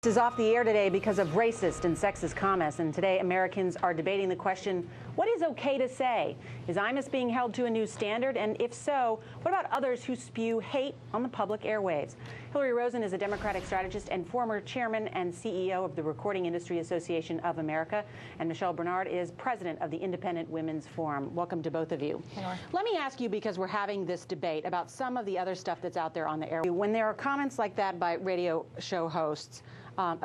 Is off the air today because of racist and sexist comments, and today Americans are debating the question, what is okay to say? Is Imus being held to a new standard? And if so, what about others who spew hate on the public airwaves? Hillary Rosen is a Democratic strategist and former chairman and CEO of the Recording Industry Association of America, and Michelle Bernard is president of the Independent Women's Forum. Welcome to both of you. Hello. Let me ask you, because we're having this debate about some of the other stuff that's out there on the air. When there are comments like that by radio show hosts,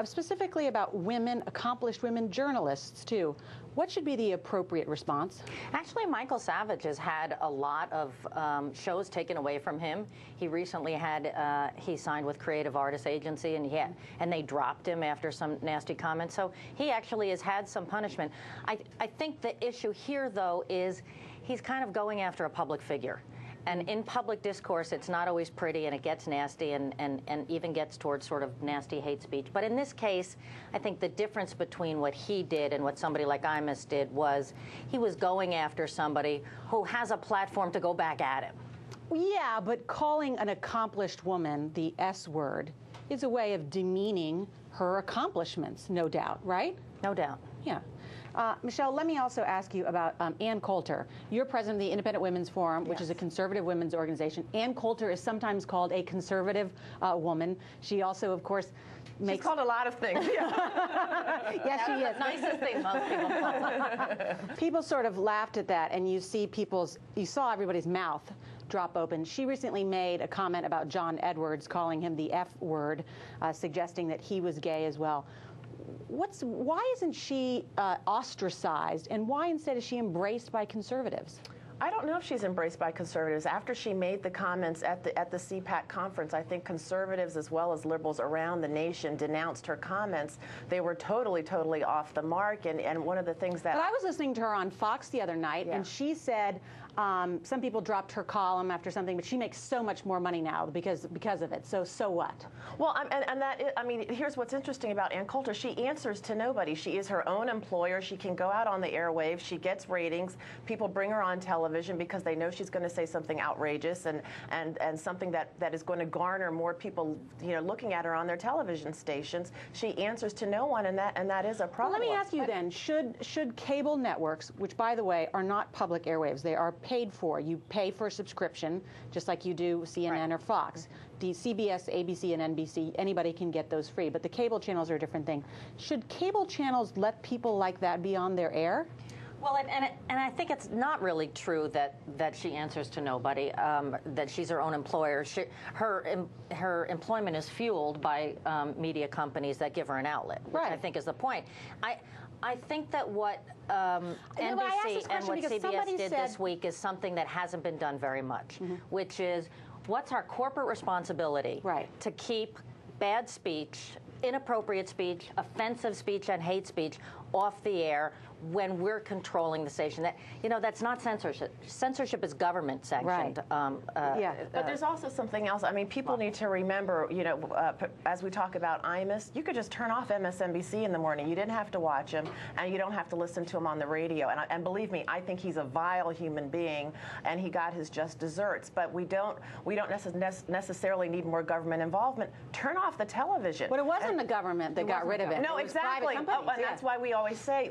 specifically about women, accomplished women journalists, too, what should be the appropriate response? Actually, Michael Savage has had a lot of shows taken away from him. He recently had, he signed with Creative Artists Agency, and they dropped him after some nasty comments. So he actually has had some punishment. I think the issue here, though, is he's kind of going after a public figure. And in public discourse, it's not always pretty, and it gets nasty and even gets towards sort of nasty hate speech. But in this case, I think the difference between what he did and what somebody like Imus did was he was going after somebody who has a platform to go back at him. Yeah, but calling an accomplished woman the S word is a way of demeaning her accomplishments, no doubt, right? No doubt. Yeah. Michelle, let me also ask you about Ann Coulter. You're president of the Independent Women's Forum, which is a conservative women's organization. Ann Coulter is sometimes called a conservative woman. She also, of course, makes... She's called a lot of things. Yes, she is. Nicest thing most people call her. People sort of laughed at that, and you saw everybody's mouth drop open. She recently made a comment about John Edwards, calling him the F word, suggesting that he was gay as well. Why isn't she ostracized, and why instead is she embraced by conservatives? I don't know if she's embraced by conservatives. After she made the comments at the CPAC conference, I think conservatives as well as liberals around the nation denounced her comments. They were totally off the mark, and one of the things that... But I was listening to her on Fox the other night, and she said some people dropped her column after something, but she makes so much more money now because of it. So what? Well, I mean, here's what's interesting about Ann Coulter. She answers to nobody. She is her own employer. She can go out on the airwaves. She gets ratings. People bring her on television because they know she's going to say something outrageous and something that is going to garner more people, looking at her on their television stations. She answers to no one, and that is a problem. Well, let me ask you then: should cable networks, which by the way are not public airwaves, they are paid for. You pay for a subscription, just like you do CNN or Fox. The CBS, ABC, and NBC, anybody can get those free, but the cable channels are a different thing. Should cable channels let people like that be on their air? Well, and I think it's not really true that she answers to nobody, that she's her own employer. Her employment is fueled by media companies that give her an outlet, which I think is the point. I think that what NBC and what CBS did this week is something that hasn't been done very much, which is what's our corporate responsibility to keep bad speech, inappropriate speech, offensive speech, and hate speech off the air when we're controlling the station. That's not censorship. Censorship is government sanctioned. But there's also something else. I mean, people need to remember, as we talk about Imus, you could just turn off MSNBC in the morning. You didn't have to watch him, and you don't have to listen to him on the radio. And believe me, I think he's a vile human being, and he got his just desserts. But we don't necessarily need more government involvement. Turn off the television. But it wasn't the government that got rid of it. No, exactly. And that's why we always say,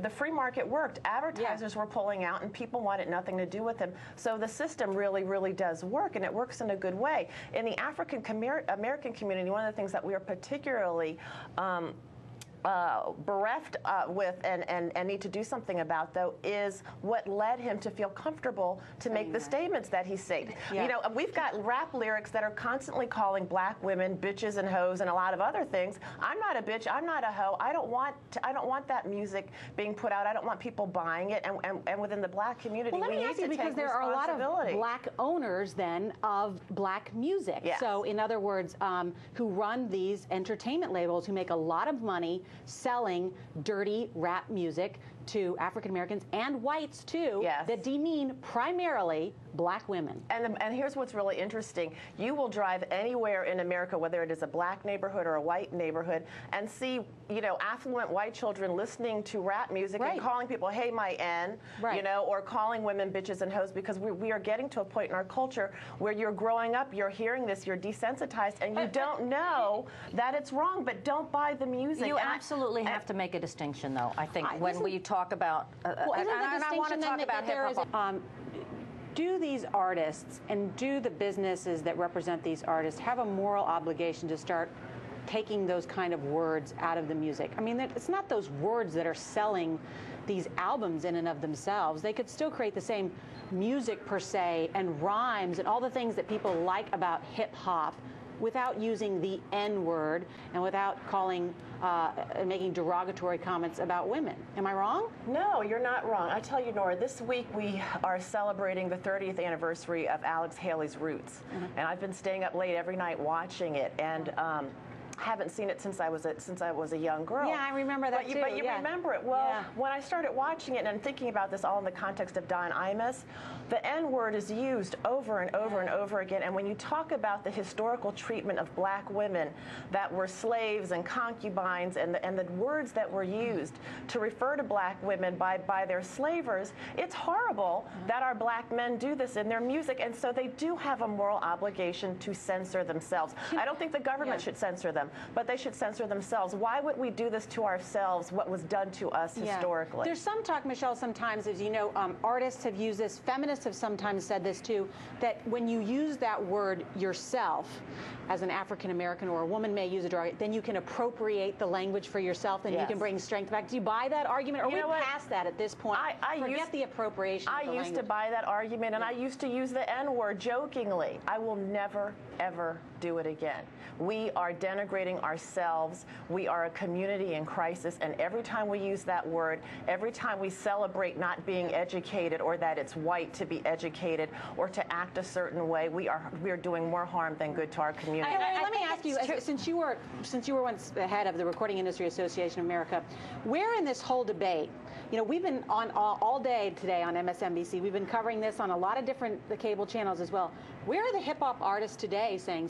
the free market worked. Advertisers were pulling out, and people wanted nothing to do with them. So the system really does work, and it works in a good way. In the African American community, one of the things that we are particularly bereft with and need to do something about, though, is what led him to feel comfortable to make the statements that he said. We've got rap lyrics that are constantly calling black women bitches and hoes and a lot of other things. I'm not a bitch. I'm not a hoe. I don't want that music being put out. I don't want people buying it. And within the black community, we need to take because there are a lot of black owners then of black music. So in other words, who run these entertainment labels who make a lot of money selling dirty rap music to African Americans and whites too, yes, that demean primarily black women. And here's what's really interesting. You will drive anywhere in America, whether it is a black neighborhood or a white neighborhood, and see, you know, affluent white children listening to rap music and calling people, hey, my N, you know, or calling women bitches and hoes, because we are getting to a point in our culture where you're growing up, you're hearing this, you're desensitized, and you don't know that it's wrong, but don't buy the music. You absolutely have to make a distinction, though, I think, when we talk about, and I want to talk about hip-hop. Do these artists and do the businesses that represent these artists have a moral obligation to start taking those kind of words out of the music? I mean, it's not those words that are selling these albums in and of themselves. They could still create the same music per se and rhymes and all the things that people like about hip-hop without using the N-word and without calling, making derogatory comments about women. Am I wrong? No, you're not wrong. I tell you, Norah, this week we are celebrating the 30th anniversary of Alex Haley's Roots. And I've been staying up late every night watching it. And haven't seen it since I was a young girl. Yeah, I remember that too. But you remember it. Well, when I started watching it and thinking about this all in the context of Don Imus, the N-word is used over and over and over again. And when you talk about the historical treatment of black women that were slaves and concubines, and the words that were used to refer to black women by their slavers, it's horrible that our black men do this in their music. And so they do have a moral obligation to censor themselves. I don't think the government should censor them, but they should censor themselves. Why would we do this to ourselves, what was done to us historically? There's some talk, Michelle, sometimes, as you know, artists have used this, feminists have sometimes said this too, that when you use that word yourself, as an African American or a woman may use it, then you can appropriate the language for yourself and you can bring strength back. Do you buy that argument? Or are we past that at this point? Forget the appropriation of the language. I used to buy that argument, and I used to use the N-word jokingly. I will never, ever do it again. We are denigrating ourselves. We are a community in crisis, and every time we use that word, every time we celebrate not being educated or that it's white to be educated or to act a certain way, we are doing more harm than good to our community. Let me ask you, since you were once the head of the Recording Industry Association of America, where in this whole debate, you know, we've been on all day today on MSNBC. We've been covering this on a lot of different cable channels as well. Where are the hip hop artists today saying